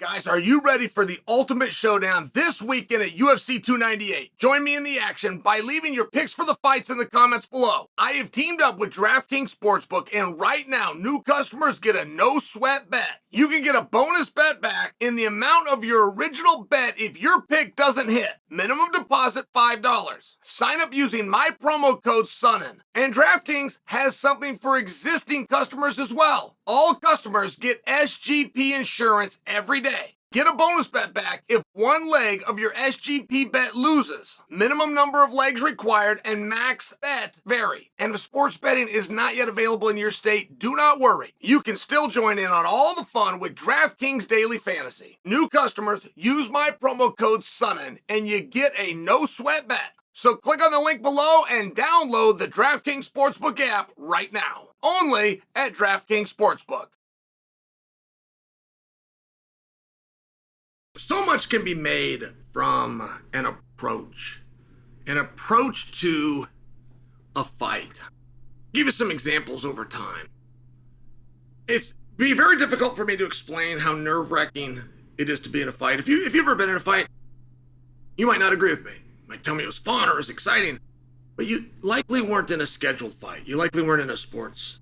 Guys, are you ready for the ultimate showdown this weekend at UFC 298? Join me in the action by leaving your picks for the fights in the comments below. I have teamed up with DraftKings Sportsbook, and right now, new customers get a no-sweat bet. You can get a bonus bet back in the amount of your original bet if your pick doesn't hit. Minimum deposit $5. Sign up using my promo code Sonnen. And DraftKings has something for existing customers as well. All customers get SGP insurance every day. Get a bonus bet back if one leg of your SGP bet loses. Minimum number of legs required and max bet vary. And if sports betting is not yet available in your state, do not worry. You can still join in on all the fun with DraftKings Daily Fantasy. New customers, use my promo code Sonnen and you get a no sweat bet. So click on the link below and download the DraftKings Sportsbook app right now. Only at DraftKings Sportsbook. So much can be made from an approach to a fight. I'll give you some examples over time. It's be very difficult for me to explain how nerve-wracking it is to be in a fight. If you've ever been in a fight, you might not agree with me. You might tell me it was fun or it was exciting, but you likely weren't in a scheduled fight. You likely weren't in a sports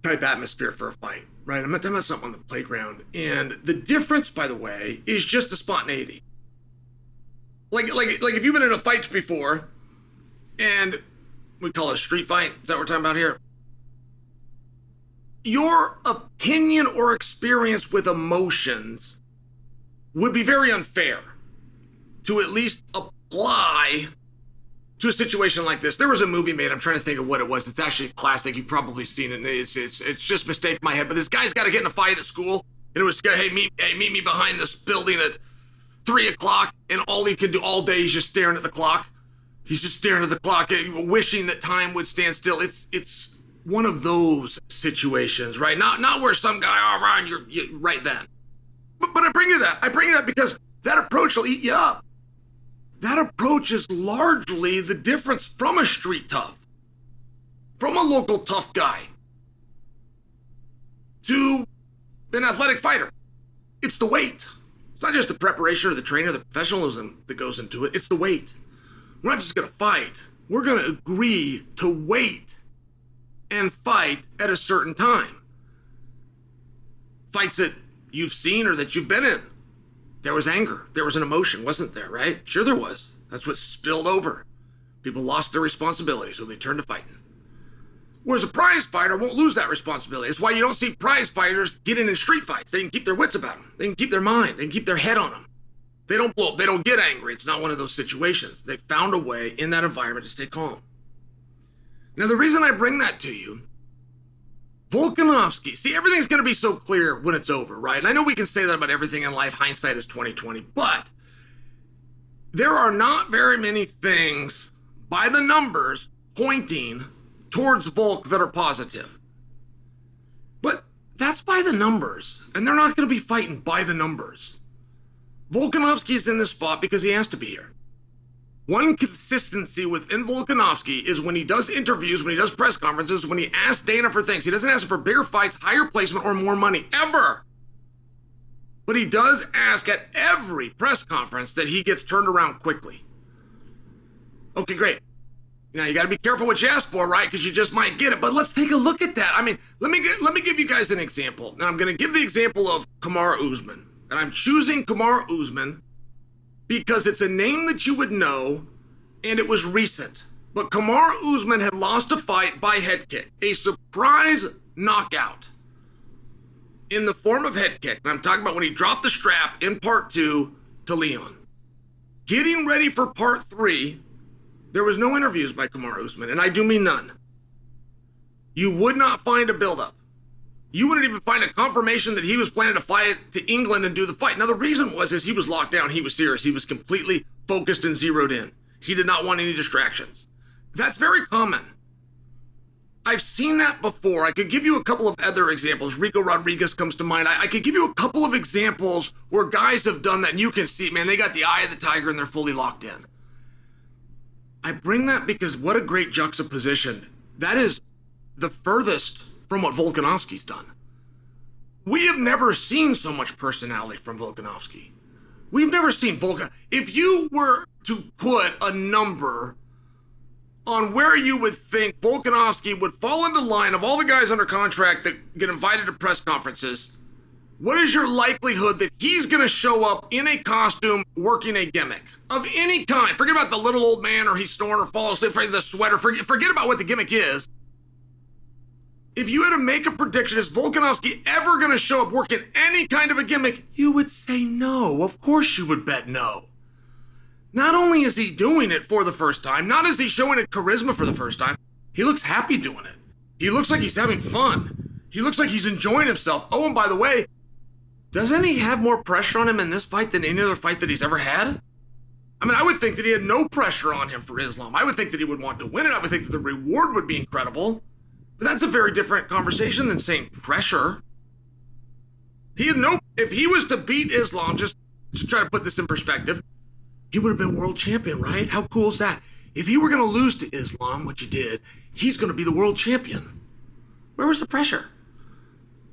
type atmosphere for a fight, right? I'm not talking about something on the playground. And the difference, by the way, is just the spontaneity. Like if you've been in a fight before, and we call it a street fight, is that what we're talking about here? Your opinion or experience with emotions would be very unfair to at least apply to a situation like this. There was a movie made, I'm trying to think of what it was. It's actually a classic, you've probably seen it. It's just mistake in my head, but this guy's got to get in a fight at school, and it was, hey, meet me behind this building at 3 o'clock, and all he can do all day is just staring at the clock. He's just staring at the clock, wishing that time would stand still. It's one of those situations, right? Not where some guy, you're right then. But I bring you that because that approach will eat you up. That approach is largely the difference from a street tough, from a local tough guy, to an athletic fighter. It's the weight. It's not just the preparation or the training or the professionalism that goes into it. It's the weight. We're not just going to fight. We're going to agree to wait and fight at a certain time. Fights that you've seen or that you've been in. There was anger. There was an emotion, wasn't there, right? Sure there was. That's what spilled over. People lost their responsibility, so they turned to fighting. Whereas a prize fighter won't lose that responsibility. That's why you don't see prize fighters getting in street fights. They can keep their wits about them. They can keep their mind. They can keep their head on them. They don't blow up. They don't get angry. It's not one of those situations. They found a way in that environment to stay calm. Now, the reason I bring that to you, Volkanovski, see, everything's going to be so clear when it's over, right? And I know we can say that about everything in life. Hindsight is 20/20, but there are not very many things by the numbers pointing towards Volk that are positive. But that's by the numbers, and they're not going to be fighting by the numbers. Volkanovski is in this spot because he has to be here. One consistency within Volkanovski is when he does interviews, when he does press conferences, when he asks Dana for things. He doesn't ask for bigger fights, higher placement, or more money, ever. But he does ask at every press conference that he gets turned around quickly. Okay, great. Now, you got to be careful what you ask for, right? Because you just might get it. But let's take a look at that. I mean, let me give you guys an example. Now, I'm going to give the example of Kamaru Usman. And I'm choosing Kamaru Usman because it's a name that you would know, and it was recent. But Kamaru Usman had lost a fight by head kick, a surprise knockout in the form of head kick. And I'm talking about when he dropped the strap in part 2 to Leon. Getting ready for part 3, there was no interviews by Kamaru Usman, and I do mean none. You would not find a buildup. You wouldn't even find a confirmation that he was planning to fly to England and do the fight. Now, the reason was he was locked down. He was serious. He was completely focused and zeroed in. He did not want any distractions. That's very common. I've seen that before. I could give you a couple of other examples. Rico Rodriguez comes to mind. I could give you a couple of examples where guys have done that, and you can see, man, they got the eye of the tiger and they're fully locked in. I bring that because what a great juxtaposition. That is the furthest from what Volkanovski's done. We have never seen so much personality from Volkanovski. We've never seen Volkan. If you were to put a number on where you would think Volkanovski would fall into line of all the guys under contract that get invited to press conferences, what is your likelihood that he's going to show up in a costume working a gimmick of any kind? Forget about the little old man or he's snoring or falling asleep, the sweater. Forget about what the gimmick is. If you had to make a prediction, is Volkanovski ever going to show up working any kind of a gimmick? You would say no. Of course you would bet no. Not only is he doing it for the first time, not is he showing it charisma for the first time, he looks happy doing it. He looks like he's having fun. He looks like he's enjoying himself. Oh, and by the way, doesn't he have more pressure on him in this fight than any other fight that he's ever had? I mean, I would think that he had no pressure on him for Islam. I would think that he would want to win it. I would think that the reward would be incredible. But that's a very different conversation than saying pressure. If he was to beat Islam, just to try to put this in perspective, he would have been world champion, right? How cool is that? If he were going to lose to Islam, which he did, he's going to be the world champion. Where was the pressure?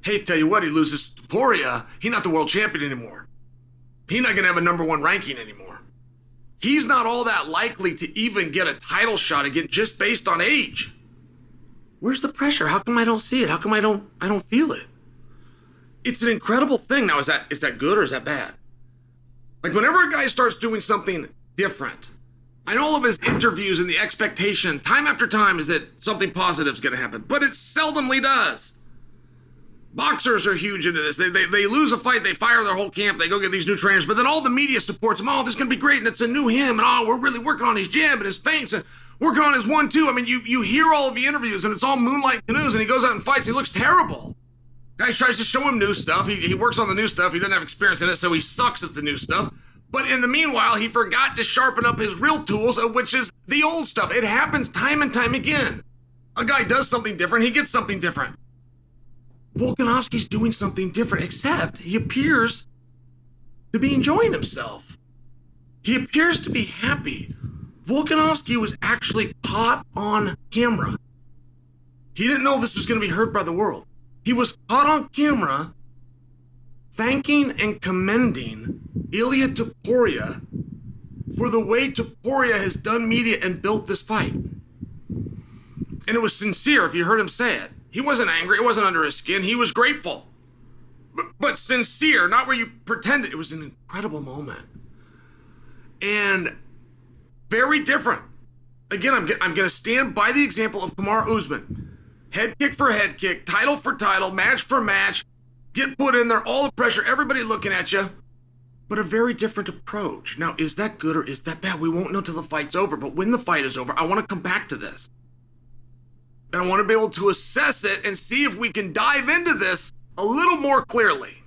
Hey, tell you what, he loses to Poirier, he's not the world champion anymore. He's not going to have a number one ranking anymore. He's not all that likely to even get a title shot again just based on age. Where's the pressure? How come I don't see it? How come I don't feel it? It's an incredible thing. Now, is that good or is that bad? Like whenever a guy starts doing something different, I know all of his interviews and the expectation time after time is that something positive is going to happen, but it seldomly does. Boxers are huge into this. They lose a fight, they fire their whole camp, they go get these new trainers, but then all the media supports them. Oh, this is going to be great, and it's a new him, and oh, we're really working on his jab and his feints, and working on his 1-2. I mean, you hear all of the interviews, and it's all moonlight canoes, and he goes out and fights. He looks terrible. Guy tries to show him new stuff. He works on the new stuff. He doesn't have experience in it, so he sucks at the new stuff. But in the meanwhile, he forgot to sharpen up his real tools, which is the old stuff. It happens time and time again. A guy does something different, he gets something different. Volkanovski's doing something different, except he appears to be enjoying himself. He appears to be happy. Volkanovski was actually caught on camera. He didn't know this was going to be heard by the world. He was caught on camera thanking and commending Ilia Topuria for the way Topuria has done media and built this fight. And it was sincere if you heard him say it. He wasn't angry. It wasn't under his skin. He was grateful. But sincere, not where you pretended. It was an incredible moment. And very different. Again, I'm going to stand by the example of Kamaru Usman. Head kick for head kick, title for title, match for match. Get put in there, all the pressure, everybody looking at you. But a very different approach. Now, is that good or is that bad? We won't know till the fight's over. But when the fight is over, I want to come back to this. And I want to be able to assess it and see if we can dive into this a little more clearly.